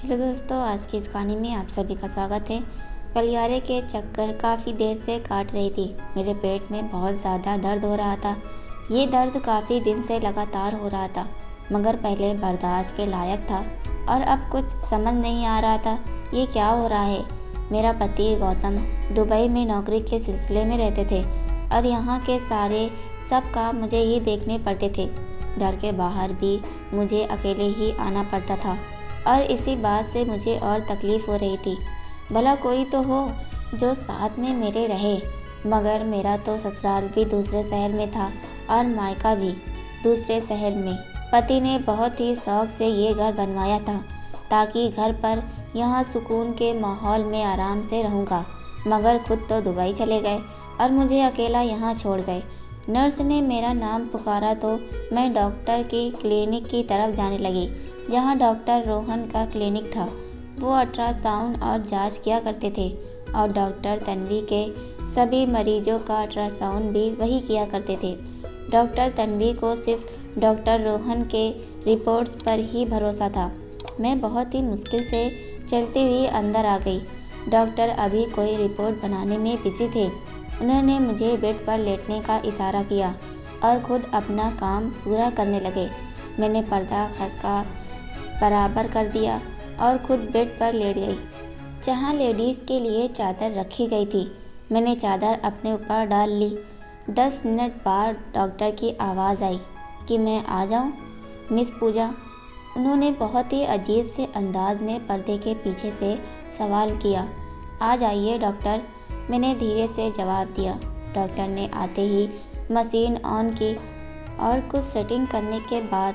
Hello दोस्तों, आज की इस कहानी में आप सभी का स्वागत है। गलियारे के चक्कर काफ़ी देर से काट रही थी। मेरे पेट में बहुत ज़्यादा दर्द हो रहा था। ये दर्द काफ़ी दिन से लगातार हो रहा था, मगर पहले बर्दाश्त के लायक था और अब कुछ समझ नहीं आ रहा था ये क्या हो रहा है। मेरा पति गौतम दुबई में नौकरी के सिलसिले में रहते थे और यहाँ के सारे सब काम मुझे ही देखने पड़ते थे। घर के बाहर भी मुझे अकेले ही आना पड़ता था और इसी बात से मुझे और तकलीफ़ हो रही थी। भला कोई तो हो जो साथ में मेरे रहे, मगर मेरा तो ससुराल भी दूसरे शहर में था और मायका भी दूसरे शहर में। पति ने बहुत ही शौक से ये घर बनवाया था ताकि घर पर यहाँ सुकून के माहौल में आराम से रहूँगा, मगर खुद तो दुबई चले गए और मुझे अकेला यहाँ छोड़ गए। नर्स ने मेरा नाम पुकारा तो मैं डॉक्टर की क्लिनिक की तरफ जाने लगी, जहाँ डॉक्टर रोहन का क्लिनिक था। वो अल्ट्रासाउंड और जांच किया करते थे और डॉक्टर तन्वी के सभी मरीजों का अल्ट्रासाउंड भी वही किया करते थे। डॉक्टर तन्वी को सिर्फ डॉक्टर रोहन के रिपोर्ट्स पर ही भरोसा था। मैं बहुत ही मुश्किल से चलती हुई अंदर आ गई। डॉक्टर अभी कोई रिपोर्ट बनाने में बिजी थे। उन्होंने मुझे बेड पर लेटने का इशारा किया और खुद अपना काम पूरा करने लगे। मैंने पर्दा खसका बराबर कर दिया और खुद बेड पर लेट गई, जहाँ लेडीज़ के लिए चादर रखी गई थी। मैंने चादर अपने ऊपर डाल ली। 10 मिनट बाद डॉक्टर की आवाज़ आई कि मैं आ जाऊं, मिस पूजा। उन्होंने बहुत ही अजीब से अंदाज में पर्दे के पीछे से सवाल किया। आ जाइए डॉक्टर, मैंने धीरे से जवाब दिया। डॉक्टर ने आते ही मशीन ऑन की और कुछ सेटिंग करने के बाद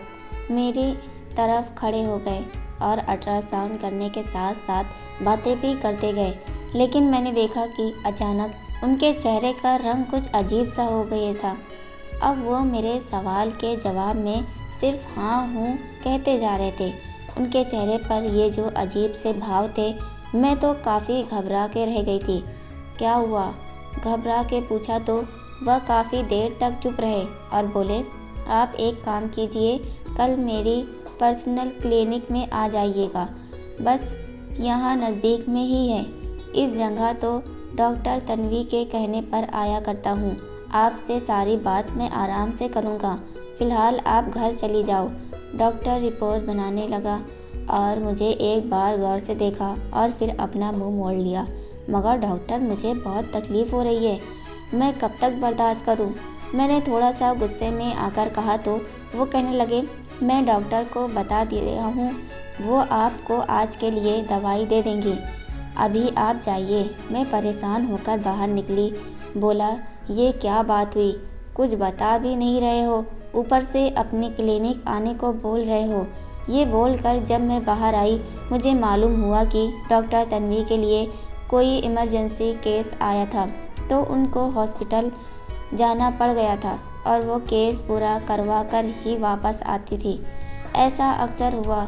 मेरी तरफ खड़े हो गए और अल्ट्रासाउंड करने के साथ साथ बातें भी करते गए। लेकिन मैंने देखा कि अचानक उनके चेहरे का रंग कुछ अजीब सा हो गया था। अब वो मेरे सवाल के जवाब में सिर्फ हाँ हूँ कहते जा रहे थे। उनके चेहरे पर ये जो अजीब से भाव थे, मैं तो काफ़ी घबरा के रह गई थी। क्या हुआ? घबरा के पूछा तो वह काफ़ी देर तक चुप रहे और बोले, आप एक काम कीजिए, कल मेरी पर्सनल क्लिनिक में आ जाइएगा, बस यहाँ नज़दीक में ही है। इस जगह तो डॉक्टर तन्वी के कहने पर आया करता हूँ। आपसे सारी बात मैं आराम से करूँगा। फ़िलहाल आप घर चली जाओ। डॉक्टर रिपोर्ट बनाने लगा और मुझे एक बार गौर से देखा और फिर अपना मुंह मोड़ लिया। मगर डॉक्टर, मुझे बहुत तकलीफ़ हो रही है, मैं कब तक बर्दाश्त करूं? मैंने थोड़ा सा गुस्से में आकर कहा तो वो कहने लगे, मैं डॉक्टर को बता दिया हूँ, वो आपको आज के लिए दवाई दे देंगी, अभी आप जाइए। मैं परेशान होकर बाहर निकली। बोला, ये क्या बात हुई? कुछ बता भी नहीं रहे हो, ऊपर से अपनी क्लिनिक आने को बोल रहे हो। ये बोलकर जब मैं बाहर आई, मुझे मालूम हुआ कि डॉक्टर तन्वी के लिए कोई इमरजेंसी केस आया था, तो उनको हॉस्पिटल जाना पड़ गया था और वो केस पूरा करवा कर ही वापस आती थी। ऐसा अक्सर हुआ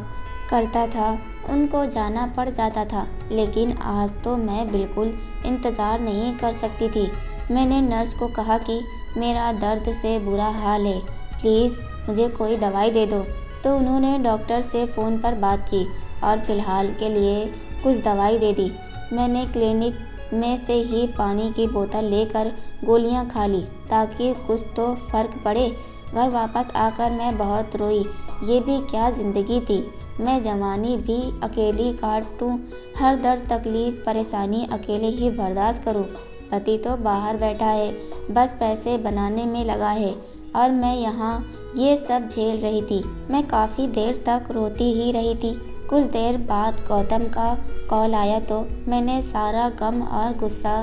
करता था, उनको जाना पड़ जाता था, लेकिन आज तो मैं बिल्कुल इंतज़ार नहीं कर सकती थी। मैंने नर्स को कहा कि मेरा दर्द से बुरा हाल है, प्लीज़ मुझे कोई दवाई दे दो। तो उन्होंने डॉक्टर से फ़ोन पर बात की और फ़िलहाल के लिए कुछ दवाई दे दी। मैंने क्लिनिक में से ही पानी की बोतल लेकर गोलियां खा ली ताकि कुछ तो फ़र्क पड़े। घर वापस आकर मैं बहुत रोई। ये भी क्या ज़िंदगी थी? मैं जवानी भी अकेली काटूं, हर दर्द तकलीफ़ परेशानी अकेले ही बर्दाश्त करूं। पति तो बाहर बैठा है, बस पैसे बनाने में लगा है और मैं यहाँ ये सब झेल रही थी। मैं काफ़ी देर तक रोती ही रही थी। कुछ देर बाद गौतम का कॉल आया तो मैंने सारा गम और गुस्सा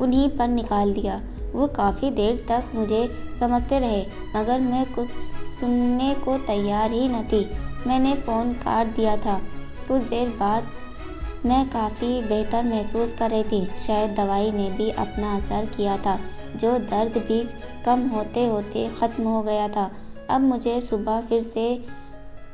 उन्हीं पर निकाल दिया। वो काफ़ी देर तक मुझे समझते रहे, मगर मैं कुछ सुनने को तैयार ही न थी। मैंने फ़ोन काट दिया था। कुछ देर बाद मैं काफ़ी बेहतर महसूस कर रही थी। शायद दवाई ने भी अपना असर किया था, जो दर्द भी कम होते होते ख़त्म हो गया था। अब मुझे सुबह फिर से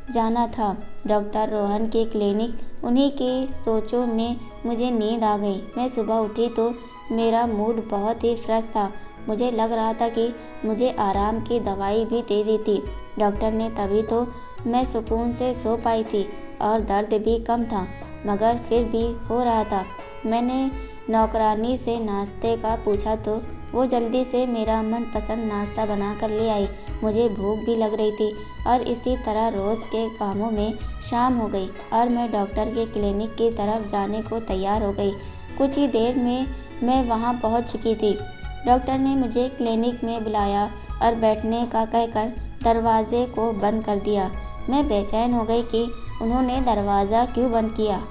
जाना था, डॉक्टर रोहन की क्लिनिक। उन्हीं की सोचों में मुझे नींद आ गई। मैं सुबह उठी तो मेरा मूड बहुत ही फ्रेश था। मुझे लग रहा था कि मुझे आराम की दवाई भी दे दी थी डॉक्टर ने, तभी तो मैं सुकून से सो पाई थी और दर्द भी कम था। मगर फिर भी हो रहा था। मैंने नौकरानी से नाश्ते का पूछा तो वो जल्दी से मेरा मनपसंद नाश्ता बना कर ले आई। मुझे भूख भी लग रही थी और इसी तरह रोज़ के कामों में शाम हो गई और मैं डॉक्टर के क्लिनिक की तरफ जाने को तैयार हो गई। कुछ ही देर में मैं वहाँ पहुँच चुकी थी। डॉक्टर ने मुझे क्लिनिक में बुलाया और बैठने का कहकर दरवाजे को बंद कर दिया। मैं बेचैन हो गई कि उन्होंने दरवाज़ा क्यों बंद किया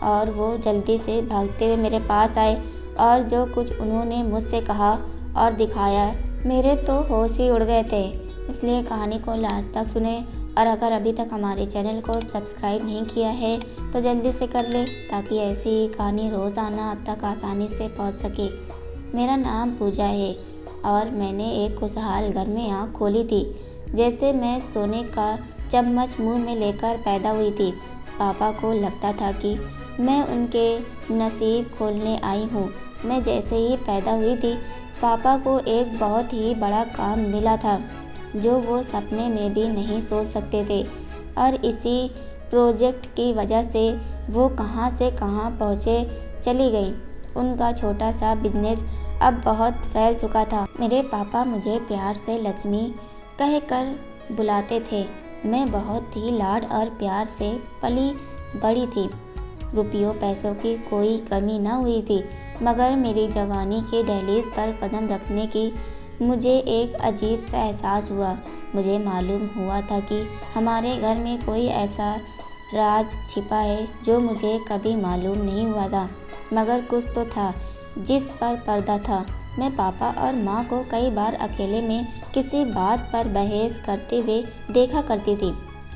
और वो जल्दी से भागते हुए मेरे पास आए और जो कुछ उन्होंने मुझसे कहा और दिखाया, मेरे तो होश ही उड़ गए थे। इसलिए कहानी को लास्ट तक सुने और अगर अभी तक हमारे चैनल को सब्सक्राइब नहीं किया है तो जल्दी से कर ले ताकि ऐसी ही कहानी रोज़ाना अब तक आसानी से पहुंच सके। मेरा नाम पूजा है और मैंने एक खुशहाल घर में आँख खोली थी। जैसे मैं सोने का चम्मच मुंह में लेकर पैदा हुई थी। पापा को लगता था कि मैं उनके नसीब खोलने आई हूँ। मैं जैसे ही पैदा हुई थी पापा को एक बहुत ही बड़ा काम मिला था जो वो सपने में भी नहीं सोच सकते थे और इसी प्रोजेक्ट की वजह से वो कहाँ से कहाँ पहुँचे चली गई। उनका छोटा सा बिजनेस अब बहुत फैल चुका था। मेरे पापा मुझे प्यार से लक्ष्मी कहकर बुलाते थे। मैं बहुत ही लाड और प्यार से पली बड़ी थी। रुपयों पैसों की कोई कमी न हुई थी मगर मेरी जवानी के दहलीज पर कदम रखने की मुझे एक अजीब सा एहसास हुआ। मुझे मालूम हुआ था कि हमारे घर में कोई ऐसा राज छिपा है जो मुझे कभी मालूम नहीं हुआ था मगर कुछ तो था जिस पर पर्दा था। मैं पापा और माँ को कई बार अकेले में किसी बात पर बहस करते हुए देखा करती थी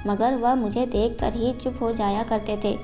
मगर वह मुझे देखकर ही चुप हो जाया करते थे।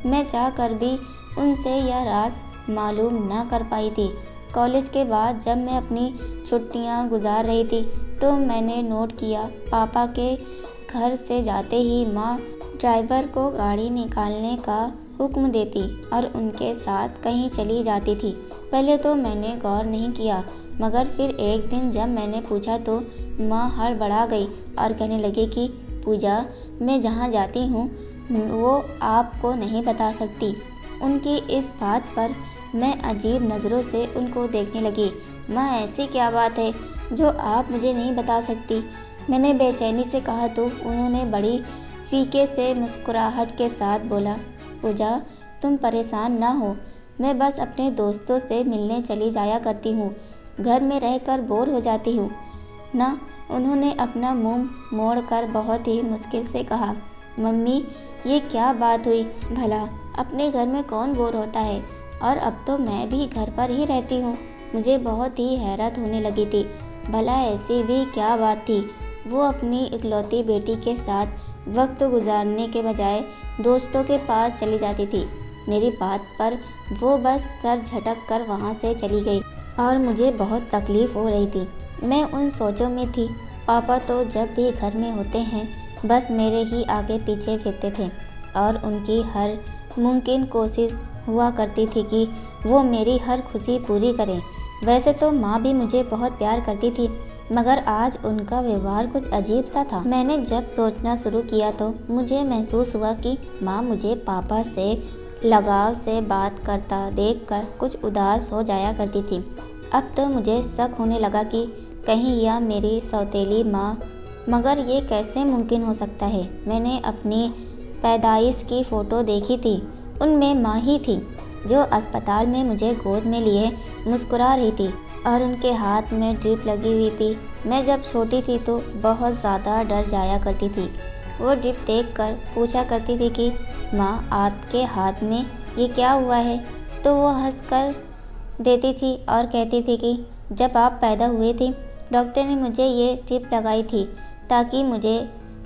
मैं चाहकर भी उनसे यह राज मालूम न कर पाई थी। कॉलेज के बाद जब मैं अपनी छुट्टियां गुजार रही थी तो मैंने नोट किया पापा के घर से जाते ही माँ ड्राइवर को गाड़ी निकालने का हुक्म देती और उनके साथ कहीं चली जाती थी। पहले तो मैंने गौर नहीं किया मगर फिर एक दिन जब मैंने पूछा तो माँ हड़बड़ा गई और कहने लगी कि पूजा, मैं जहाँ जाती हूँ वो आपको नहीं बता सकती। उनकी इस बात पर मैं अजीब नज़रों से उनको देखने लगी। माँ, ऐसी क्या बात है जो आप मुझे नहीं बता सकती? मैंने बेचैनी से कहा तो उन्होंने बड़ी फीके से मुस्कुराहट के साथ बोला, पूजा, तुम परेशान ना हो, मैं बस अपने दोस्तों से मिलने चली जाया करती हूँ। घर में रहकर बोर हो जाती हूँ ना। उन्होंने अपना मुंह मोड़कर बहुत ही मुश्किल से कहा, मम्मी, ये क्या बात हुई भला? अपने घर में कौन बोर होता है? और अब तो मैं भी घर पर ही रहती हूँ। मुझे बहुत ही हैरत होने लगी थी। भला ऐसी भी क्या बात थी? वो अपनी इकलौती बेटी के साथ वक्त गुजारने के बजाय दोस्तों के पास चली जाती थी। मेरी बात पर वो बस सर झटक कर वहाँ से चली गई और मुझे बहुत तकलीफ़ हो रही थी। मैं उन सोचों में थी। पापा तो जब भी घर में होते हैं बस मेरे ही आगे पीछे फिरते थे और उनकी हर मुमकिन कोशिश हुआ करती थी कि वो मेरी हर खुशी पूरी करें। वैसे तो माँ भी मुझे बहुत प्यार करती थी मगर आज उनका व्यवहार कुछ अजीब सा था। मैंने जब सोचना शुरू किया तो मुझे महसूस हुआ कि माँ मुझे पापा से लगाव से बात करता देखकर कुछ उदास हो जाया करती थी। अब तो मुझे शक होने लगा कि कहीं यह मेरी सौतेली माँ, मगर ये कैसे मुमकिन हो सकता है? मैंने अपनी पैदाइश की फ़ोटो देखी थी, उनमें माँ ही थी जो अस्पताल में मुझे गोद में लिए मुस्कुरा रही थी और उनके हाथ में ड्रिप लगी हुई थी। मैं जब छोटी थी तो बहुत ज़्यादा डर जाया करती थी। वो ड्रिप देखकर पूछा करती थी कि माँ, आपके हाथ में ये क्या हुआ है? तो वो हंसकर देती थी और कहती थी कि जब आप पैदा हुए थे डॉक्टर ने मुझे ये ड्रिप लगाई थी ताकि मुझे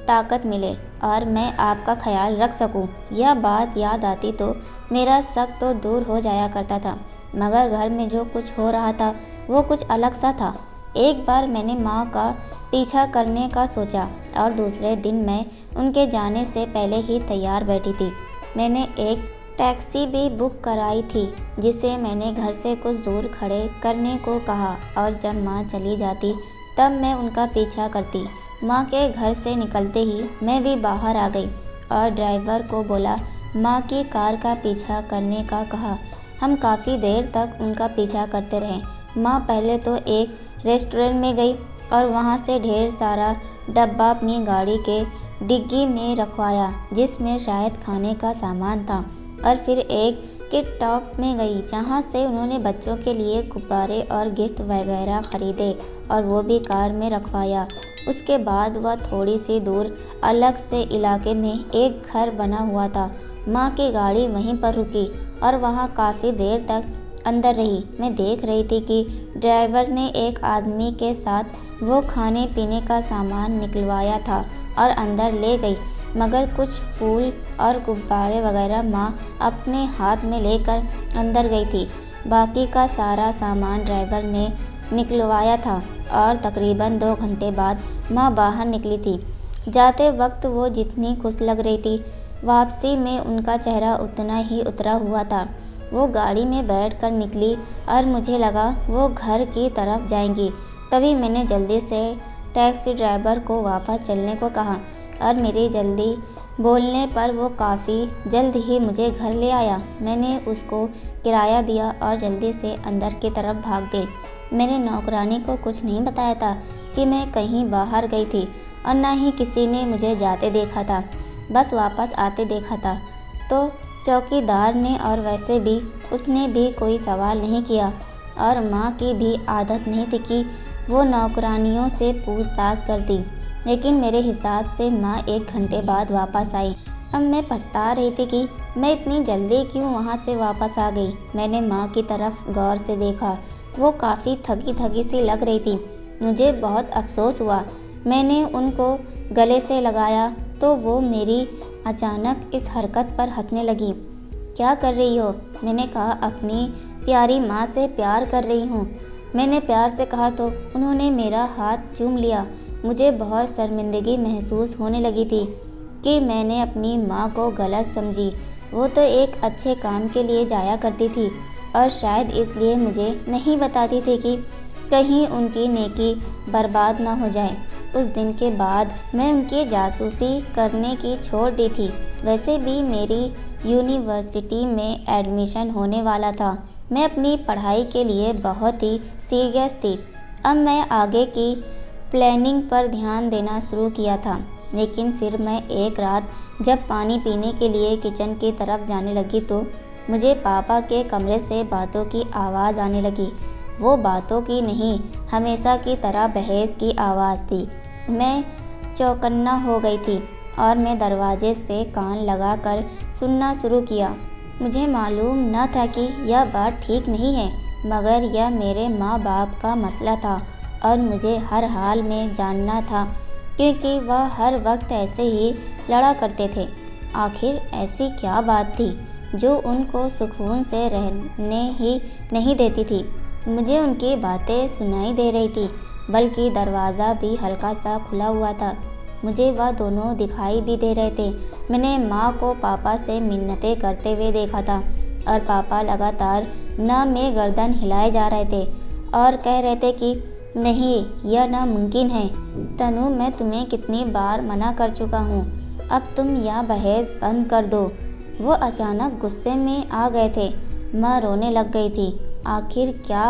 ताकत मिले और मैं आपका ख्याल रख सकूं। यह बात याद आती तो मेरा शक तो दूर हो जाया करता था मगर घर में जो कुछ हो रहा था वो कुछ अलग सा था। एक बार मैंने माँ का पीछा करने का सोचा और दूसरे दिन मैं उनके जाने से पहले ही तैयार बैठी थी। मैंने एक टैक्सी भी बुक कराई थी जिसे मैंने घर से कुछ दूर खड़े करने को कहा और जब माँ चली जाती तब मैं उनका पीछा करती। माँ के घर से निकलते ही मैं भी बाहर आ गई और ड्राइवर को बोला, माँ की कार का पीछा करने का कहा। हम काफ़ी देर तक उनका पीछा करते रहे। माँ पहले तो एक रेस्टोरेंट में गई और वहाँ से ढेर सारा डब्बा अपनी गाड़ी के डिग्गी में रखवाया जिसमें शायद खाने का सामान था, और फिर एक किट टॉप में गई जहाँ से उन्होंने बच्चों के लिए गुब्बारे और गिफ्ट वगैरह खरीदे और वो भी कार में रखवाया। उसके बाद वह थोड़ी सी दूर अलग से इलाके में एक घर बना हुआ था। माँ की गाड़ी वहीं पर रुकी और वहाँ काफ़ी देर तक अंदर रही। मैं देख रही थी कि ड्राइवर ने एक आदमी के साथ वो खाने पीने का सामान निकलवाया था और अंदर ले गई, मगर कुछ फूल और गुब्बारे वगैरह माँ अपने हाथ में लेकर अंदर गई थी। बाकी का सारा सामान ड्राइवर ने निकलवाया था और तकरीबन 2 घंटे बाद माँ बाहर निकली थी। जाते वक्त वो जितनी खुश लग रही थी, वापसी में उनका चेहरा उतना ही उतरा हुआ था। वो गाड़ी में बैठकर निकली और मुझे लगा वो घर की तरफ जाएंगी। तभी मैंने जल्दी से टैक्सी ड्राइवर को वापस चलने को कहा और मेरी जल्दी बोलने पर वो काफ़ी जल्द ही मुझे घर ले आया। मैंने उसको किराया दिया और जल्दी से अंदर की तरफ भाग गई। मैंने नौकरानी को कुछ नहीं बताया था कि मैं कहीं बाहर गई थी और ना ही किसी ने मुझे जाते देखा था, बस वापस आते देखा था। तो चौकीदार ने और वैसे भी उसने भी कोई सवाल नहीं किया और माँ की भी आदत नहीं थी कि वो नौकरानियों से पूछताछ करती। लेकिन मेरे हिसाब से माँ 1 घंटे बाद वापस आई। अब मैं पछता रही थी कि मैं इतनी जल्दी क्यों वहाँ से वापस आ गई। मैंने माँ की तरफ गौर से देखा। वो काफ़ी थकी थकी सी लग रही थी। मुझे बहुत अफसोस हुआ। मैंने उनको गले से लगाया तो वो मेरी अचानक इस हरकत पर हंसने लगी। क्या कर रही हो? मैंने कहा, अपनी प्यारी माँ से प्यार कर रही हूँ। मैंने प्यार से कहा तो उन्होंने मेरा हाथ चूम लिया। मुझे बहुत शर्मिंदगी महसूस होने लगी थी कि मैंने अपनी माँ को गलत समझी। वो तो एक अच्छे काम के लिए जाया करती थी और शायद इसलिए मुझे नहीं बताती थी कि कहीं उनकी नेकी बर्बाद ना हो जाए। उस दिन के बाद मैं उनकी जासूसी करने की छोड़ दी थी। वैसे भी मेरी यूनिवर्सिटी में एडमिशन होने वाला था। मैं अपनी पढ़ाई के लिए बहुत ही सीरियस थी। अब मैं आगे की प्लानिंग पर ध्यान देना शुरू किया था। लेकिन फिर मैं एक रात जब पानी पीने के लिए किचन की तरफ जाने लगी तो मुझे पापा के कमरे से बातों की आवाज़ आने लगी। वो बातों की नहीं, हमेशा की तरह बहस की आवाज़ थी। मैं चौकन्ना हो गई थी और मैं दरवाजे से कान लगाकर सुनना शुरू किया। मुझे मालूम न था कि यह बात ठीक नहीं है, मगर यह मेरे माँ बाप का मसला था और मुझे हर हाल में जानना था, क्योंकि वह हर वक्त ऐसे ही लड़ा करते थे। आखिर ऐसी क्या बात थी जो उनको सुकून से रहने ही नहीं देती थी? मुझे उनकी बातें सुनाई दे रही थी, बल्कि दरवाज़ा भी हल्का सा खुला हुआ था। मुझे वह दोनों दिखाई भी दे रहे थे। मैंने माँ को पापा से मिन्नतें करते हुए देखा था और पापा लगातार न में गर्दन हिलाए जा रहे थे और कह रहे थे कि नहीं, यह नामुमकिन है। तनु, मैं तुम्हें कितनी बार मना कर चुका हूँ, अब तुम यह बहस बंद कर दो। वो अचानक गुस्से में आ गए थे। माँ रोने लग गई थी। आखिर क्या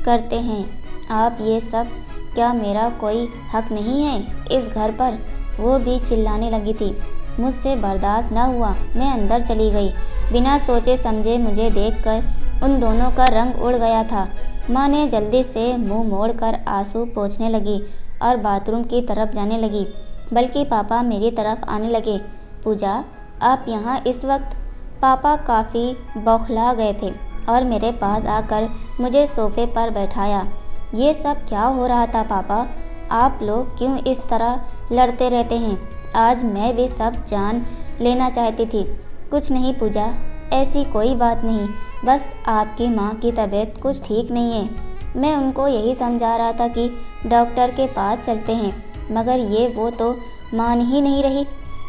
करते हैं आप ये सब? क्या मेरा कोई हक नहीं है इस घर पर? वो भी चिल्लाने लगी थी। मुझसे बर्दाश्त न हुआ। मैं अंदर चली गई। बिना सोचे समझे मुझे देखकर उन दोनों का रंग उड़ गया था। माँ ने जल्दी से मुंह मोड़कर आंसू पोंछने लगी और बाथरूम की तरफ जाने लगी, बल्कि पापा मेरी तरफ आने लगे। पूजा, आप यहाँ इस वक्त? पापा काफ़ी बौखला गए थे और मेरे पास आकर मुझे सोफे पर बैठाया। ये सब क्या हो रहा था पापा? आप लोग क्यों इस तरह लड़ते रहते हैं? आज मैं भी सब जान लेना चाहती थी। कुछ नहीं पूजा, ऐसी कोई बात नहीं, बस आपकी माँ की तबीयत कुछ ठीक नहीं है। मैं उनको यही समझा रहा था कि डॉक्टर के पास चलते हैं, मगर ये वो तो मान ही नहीं रही।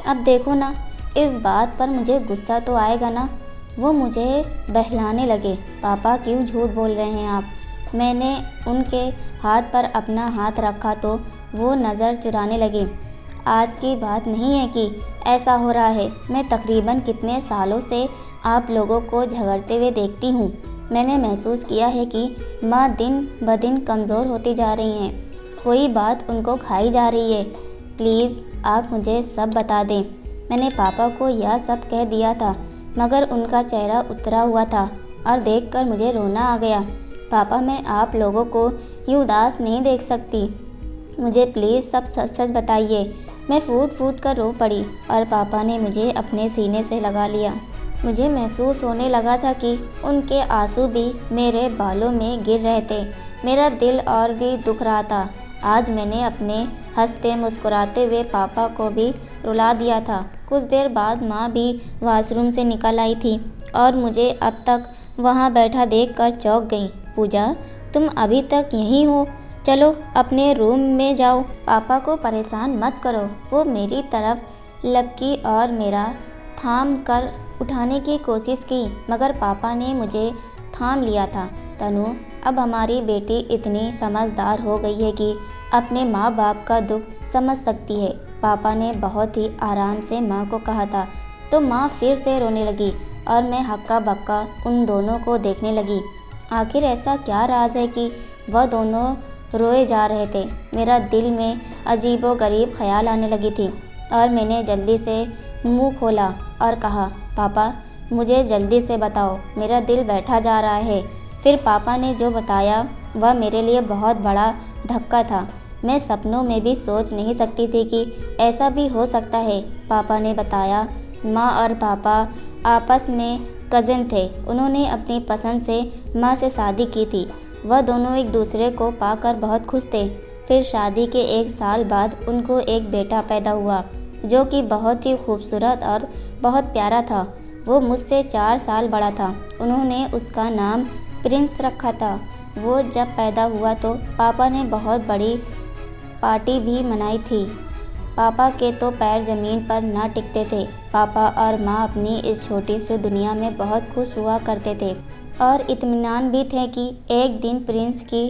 अब देखो ना, इस बात पर मुझे गुस्सा तो आएगा ना। वो मुझे बहलाने लगे। पापा, क्यों झूठ बोल रहे हैं आप? मैंने उनके हाथ पर अपना हाथ रखा तो वो नज़र चुराने लगे। आज की बात नहीं है कि ऐसा हो रहा है। मैं तकरीबन कितने सालों से आप लोगों को झगड़ते हुए देखती हूँ। मैंने महसूस किया है कि माँ दिन ब दिन कमज़ोर होती जा रही हैं। कोई बात उनको खाई जा रही है। प्लीज़ आप मुझे सब बता दें। मैंने पापा को यह सब कह दिया था, मगर उनका चेहरा उतरा हुआ था और देखकर मुझे रोना आ गया। पापा, मैं आप लोगों को यूँ उदास नहीं देख सकती। मुझे प्लीज़ सब सच सच बताइए। मैं फूट फूट कर रो पड़ी और पापा ने मुझे अपने सीने से लगा लिया। मुझे महसूस होने लगा था कि उनके आंसू भी मेरे बालों में गिर रहे थे। मेरा दिल और भी दुख रहा था। आज मैंने अपने हंसते मुस्कुराते हुए पापा को भी रुला दिया था। कुछ देर बाद माँ भी वॉशरूम से निकल आई थी और मुझे अब तक वहाँ बैठा देखकर चौंक गई। पूजा, तुम अभी तक यहीं हो? चलो अपने रूम में जाओ। पापा को परेशान मत करो। वो मेरी तरफ लपकी और मेरा थाम कर उठाने की कोशिश की, मगर पापा ने मुझे थाम लिया था। तनु, अब हमारी बेटी इतनी समझदार हो गई है कि अपने माँ बाप का दुख समझ सकती है। पापा ने बहुत ही आराम से माँ को कहा था, तो माँ फिर से रोने लगी और मैं हक्का बक्का उन दोनों को देखने लगी। आखिर ऐसा क्या राज है कि वह दोनों रोए जा रहे थे। मेरा दिल में अजीबोगरीब ख्याल आने लगी थी और मैंने जल्दी से मुंह खोला और कहा, पापा मुझे जल्दी से बताओ, मेरा दिल बैठा जा रहा है। फिर पापा ने जो बताया वह मेरे लिए बहुत बड़ा धक्का था। मैं सपनों में भी सोच नहीं सकती थी कि ऐसा भी हो सकता है। पापा ने बताया, माँ और पापा आपस में कज़न थे। उन्होंने अपनी पसंद से माँ से शादी की थी। वह दोनों एक दूसरे को पाकर बहुत खुश थे। फिर शादी के 1 साल बाद उनको एक बेटा पैदा हुआ, जो कि बहुत ही खूबसूरत और बहुत प्यारा था। वो मुझसे 4 साल बड़ा था। उन्होंने उसका नाम प्रिंस रखा था। वो जब पैदा हुआ तो पापा ने बहुत बड़ी पार्टी भी मनाई थी। पापा के तो पैर ज़मीन पर ना टिकते थे। पापा और माँ अपनी इस छोटी सी दुनिया में बहुत खुश हुआ करते थे और इत्मीनान भी थे कि एक दिन प्रिंस की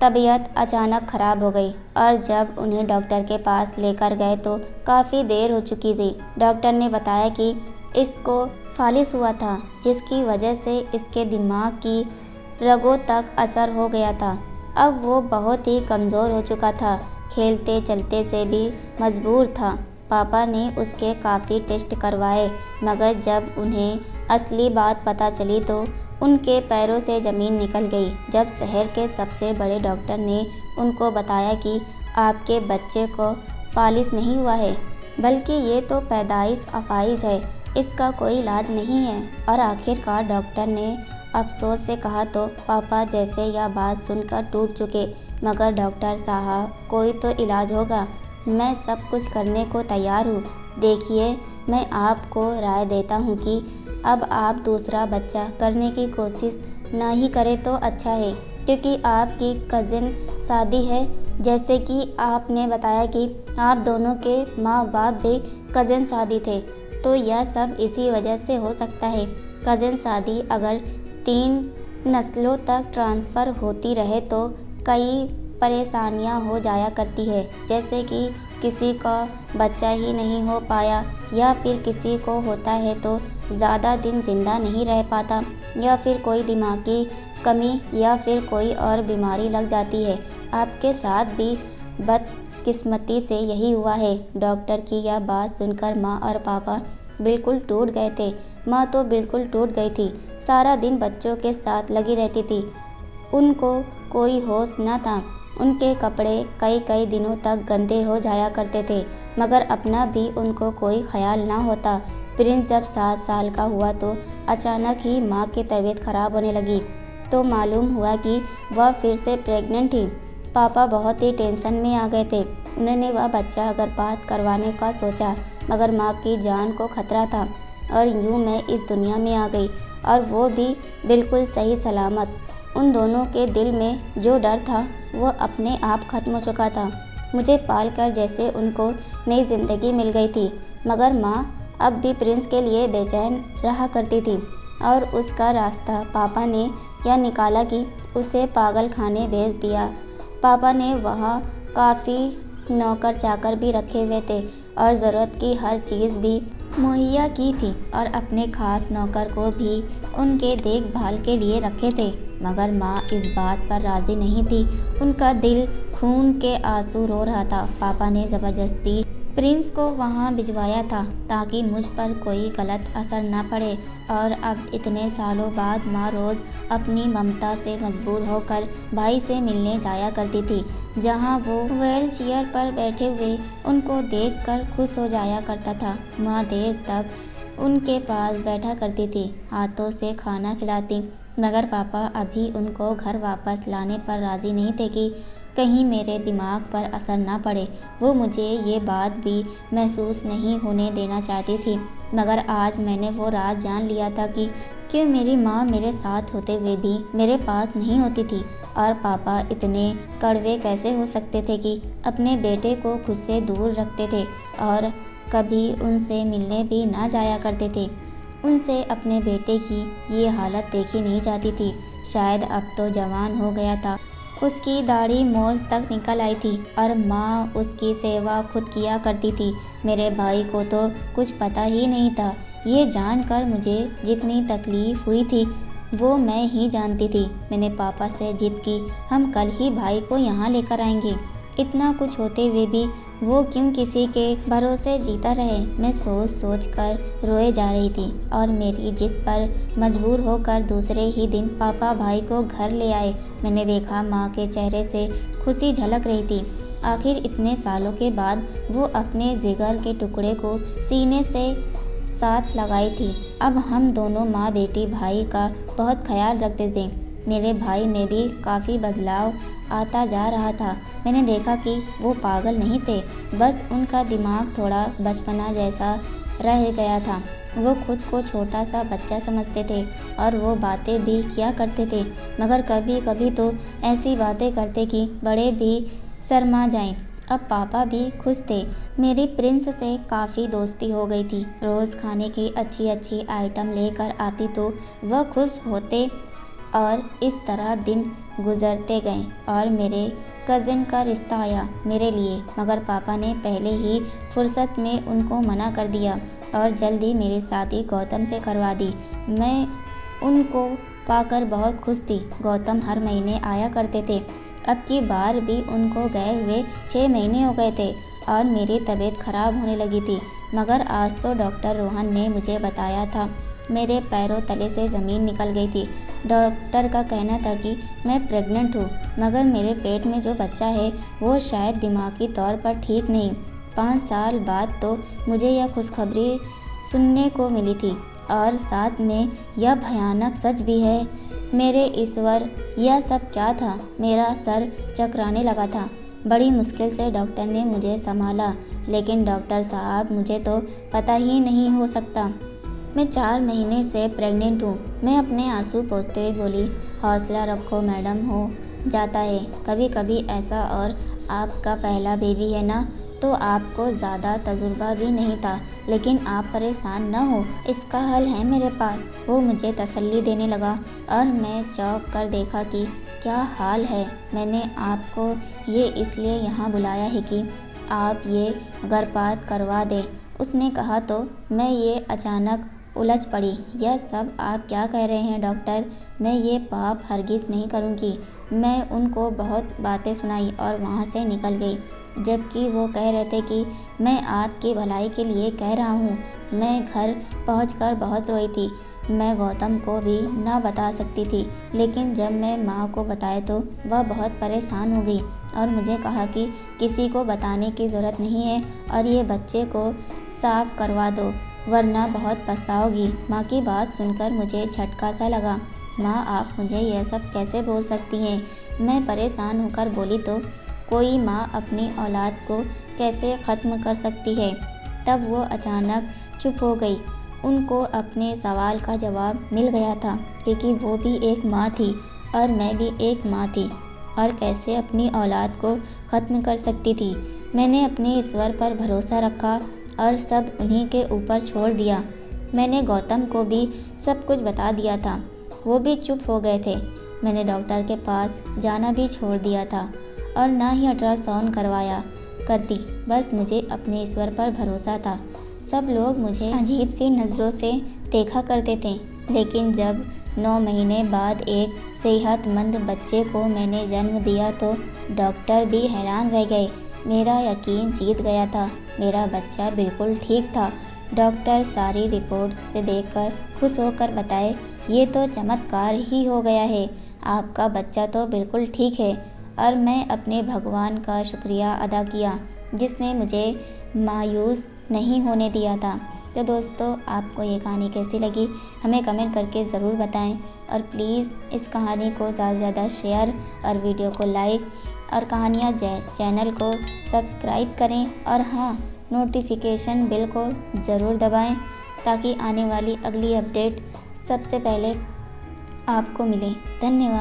तबीयत अचानक ख़राब हो गई और जब उन्हें डॉक्टर के पास लेकर गए तो काफ़ी देर हो चुकी थी। डॉक्टर ने बताया कि इसको फालिस हुआ था, जिसकी वजह से इसके दिमाग की रगों तक असर हो गया था। अब वो बहुत ही कमज़ोर हो चुका था, खेलते चलते से भी मजबूर था। पापा ने उसके काफ़ी टेस्ट करवाए, मगर जब उन्हें असली बात पता चली तो उनके पैरों से ज़मीन निकल गई। जब शहर के सबसे बड़े डॉक्टर ने उनको बताया कि आपके बच्चे को फालिस नहीं हुआ है, बल्कि ये तो पैदाइश अफाइज है, इसका कोई इलाज नहीं है। और आखिरकार डॉक्टर ने अफसोस से कहा तो पापा जैसे यह बात सुनकर टूट चुके। मगर डॉक्टर साहब, कोई तो इलाज होगा। मैं सब कुछ करने को तैयार हूँ। देखिए, मैं आपको राय देता हूँ कि अब आप दूसरा बच्चा करने की कोशिश ना ही करें तो अच्छा है, क्योंकि आपकी कज़न शादी है। जैसे कि आपने बताया कि आप दोनों के माँ बाप भी कज़न शादी थे, तो यह सब इसी वजह से हो सकता है। कज़न शादी अगर 3 नस्लों तक ट्रांसफ़र होती रहे तो कई परेशानियां हो जाया करती है, जैसे कि किसी का बच्चा ही नहीं हो पाया, या फिर किसी को होता है तो ज़्यादा दिन जिंदा नहीं रह पाता, या फिर कोई दिमागी कमी या फिर कोई और बीमारी लग जाती है। आपके साथ भी बदकिस्मती से यही हुआ है। डॉक्टर की यह बात सुनकर माँ और पापा बिल्कुल टूट गए थे। माँ तो बिल्कुल टूट गई थी। सारा दिन बच्चों के साथ लगी रहती थी। उनको कोई होश न था। उनके कपड़े कई कई दिनों तक गंदे हो जाया करते थे, मगर अपना भी उनको कोई ख्याल ना होता। प्रिंस जब 7 साल का हुआ तो अचानक ही माँ की तबीयत खराब होने लगी, तो मालूम हुआ कि वह फिर से प्रेग्नेंट थी। पापा बहुत ही टेंशन में आ गए थे। उन्होंने वह बच्चा गर्भपात करवाने का सोचा, मगर माँ की जान को खतरा था और यूँ मैं इस दुनिया में आ गई, और वो भी बिल्कुल सही सलामत। उन दोनों के दिल में जो डर था वो अपने आप खत्म हो चुका था। मुझे पालकर जैसे उनको नई ज़िंदगी मिल गई थी, मगर माँ अब भी प्रिंस के लिए बेचैन रहा करती थी। और उसका रास्ता पापा ने यह निकाला कि उसे पागल खाने भेज दिया। पापा ने वहाँ काफ़ी नौकर चाकर भी रखे हुए थे और ज़रूरत की हर चीज़ भी मुहैया की थी और अपने खास नौकर को भी उनके देखभाल के लिए रखे थे। मगर माँ इस बात पर राज़ी नहीं थी। उनका दिल खून के आंसू रो रहा था। पापा ने ज़बरदस्ती प्रिंस को वहाँ भिजवाया था ताकि मुझ पर कोई गलत असर न पड़े। और अब इतने सालों बाद माँ रोज़ अपनी ममता से मजबूर होकर भाई से मिलने जाया करती थी, जहाँ वो व्हील चेयर पर बैठे हुए उनको देखकर खुश हो जाया करता था। माँ देर तक उनके पास बैठा करती थी, हाथों से खाना खिलाती, मगर पापा अभी उनको घर वापस लाने पर राज़ी नहीं थे कि कहीं मेरे दिमाग पर असर ना पड़े। वो मुझे ये बात भी महसूस नहीं होने देना चाहती थी। मगर आज मैंने वो राज जान लिया था कि मेरी माँ मेरे साथ होते हुए भी मेरे पास नहीं होती थी। और पापा इतने कड़वे कैसे हो सकते थे कि अपने बेटे को खुद से दूर रखते थे और कभी उनसे मिलने भी ना जाया करते थे। उनसे अपने बेटे की ये हालत देखी नहीं जाती थी। शायद अब तो जवान हो गया था, उसकी दाढ़ी मोछ तक निकल आई थी और माँ उसकी सेवा खुद किया करती थी। मेरे भाई को तो कुछ पता ही नहीं था। ये जानकर मुझे जितनी तकलीफ़ हुई थी वो मैं ही जानती थी। मैंने पापा से जिद की, हम कल ही भाई को यहाँ लेकर आएंगे। इतना कुछ होते हुए भी वो क्यों किसी के भरोसे जीता रहे। मैं सोच सोच कर रोए जा रही थी और मेरी जिद पर मजबूर होकर दूसरे ही दिन पापा भाई को घर ले आए। मैंने देखा माँ के चेहरे से खुशी झलक रही थी। आखिर इतने सालों के बाद वो अपने जिगर के टुकड़े को सीने से साथ लगाई थी। अब हम दोनों माँ बेटी भाई का बहुत ख्याल रखते थे। मेरे भाई में भी काफ़ी बदलाव आता जा रहा था। मैंने देखा कि वो पागल नहीं थे, बस उनका दिमाग थोड़ा बचपना जैसा रह गया था। वो खुद को छोटा सा बच्चा समझते थे और वो बातें भी किया करते थे, मगर कभी कभी तो ऐसी बातें करते कि बड़े भी शर्मा जाएं। अब पापा भी खुश थे। मेरी प्रिंस से काफ़ी दोस्ती हो गई थी। रोज़ खाने की अच्छी अच्छी आइटम लेकर आती तो वह खुश होते और इस तरह दिन गुजरते गए और मेरे कज़िन का रिश्ता आया मेरे लिए। मगर पापा ने पहले ही फुर्सत में उनको मना कर दिया और जल्दी मेरी शादी गौतम से करवा दी। मैं उनको पाकर बहुत खुश थी। गौतम हर महीने आया करते थे। अब की बार भी उनको गए हुए 6 महीने हो गए थे और मेरी तबीयत खराब होने लगी थी। मगर आज तो डॉक्टर रोहन ने मुझे बताया था मेरे पैरों तले से ज़मीन निकल गई थी। डॉक्टर का कहना था कि मैं प्रेग्नेंट हूँ, मगर मेरे पेट में जो बच्चा है वो शायद दिमागी तौर पर ठीक नहीं। 5 साल बाद तो मुझे यह खुशखबरी सुनने को मिली थी और साथ में यह भयानक सच भी है। मेरे ईश्वर, यह सब क्या था? मेरा सर चकराने लगा था। बड़ी मुश्किल से डॉक्टर ने मुझे संभाला, लेकिन डॉक्टर साहब मुझे तो पता ही नहीं हो सकता। मैं 4 महीने से प्रेग्नेंट हूँ। मैं अपने आंसू पोंछते हुए बोली, हौसला रखो मैडम, हो जाता है कभी कभी ऐसा। और आपका पहला बेबी है ना, तो आपको ज़्यादा तजुर्बा भी नहीं था, लेकिन आप परेशान न हो, इसका हल है मेरे पास। वो मुझे तसल्ली देने लगा और मैं चौंक कर देखा कि क्या हाल है। मैंने आपको ये इसलिए यहाँ बुलाया है कि आप ये गर्भपात करवा दें, उसने कहा। तो मैं ये अचानक उलझ पड़ी। यह सब आप क्या कह रहे हैं डॉक्टर? मैं ये पाप हरगिज़ नहीं करूँगी। मैं उनको बहुत बातें सुनाई और वहाँ से निकल गई, जबकि वो कह रहे थे कि मैं आपकी भलाई के लिए कह रहा हूँ। मैं घर पहुँचकर बहुत रोई थी। मैं गौतम को भी ना बता सकती थी, लेकिन जब मैं माँ को बताया तो वह बहुत परेशान हो गई और मुझे कहा कि किसी को बताने की ज़रूरत नहीं है और ये बच्चे को साफ करवा दो, वरना बहुत पछताओगी। माँ की बात सुनकर मुझे झटका सा लगा। माँ, आप मुझे यह सब कैसे बोल सकती हैं? मैं परेशान होकर बोली, तो कोई माँ अपनी औलाद को कैसे ख़त्म कर सकती है? तब वो अचानक चुप हो गई। उनको अपने सवाल का जवाब मिल गया था, क्योंकि वो भी एक माँ थी और मैं भी एक माँ थी, और कैसे अपनी औलाद को ख़त्म कर सकती थी। मैंने अपने ईश्वर पर भरोसा रखा और सब उन्हीं के ऊपर छोड़ दिया। मैंने गौतम को भी सब कुछ बता दिया था, वो भी चुप हो गए थे। मैंने डॉक्टर के पास जाना भी छोड़ दिया था और ना ही अल्ट्रासाउंड करवाया। करती। बस मुझे अपने ईश्वर पर भरोसा था। सब लोग मुझे अजीब सी नज़रों से देखा करते थे, लेकिन जब 9 महीने बाद एक सेहतमंद बच्चे को मैंने जन्म दिया तो डॉक्टर भी हैरान रह गए। मेरा यकीन जीत गया था। मेरा बच्चा बिल्कुल ठीक था। डॉक्टर सारी रिपोर्ट से देखकर खुश होकर बताए, ये तो चमत्कार ही हो गया है, आपका बच्चा तो बिल्कुल ठीक है। और मैं अपने भगवान का शुक्रिया अदा किया जिसने मुझे मायूस नहीं होने दिया था। तो दोस्तों, आपको ये कहानी कैसी लगी हमें कमेंट करके ज़रूर बताएं और प्लीज़ इस कहानी को ज़्यादा से ज़्यादा शेयर और वीडियो को लाइक और कहानियाँ जैस चैनल को सब्सक्राइब करें और हाँ, नोटिफिकेशन बेल को ज़रूर दबाएं ताकि आने वाली अगली अपडेट सबसे पहले आपको मिले। धन्यवाद।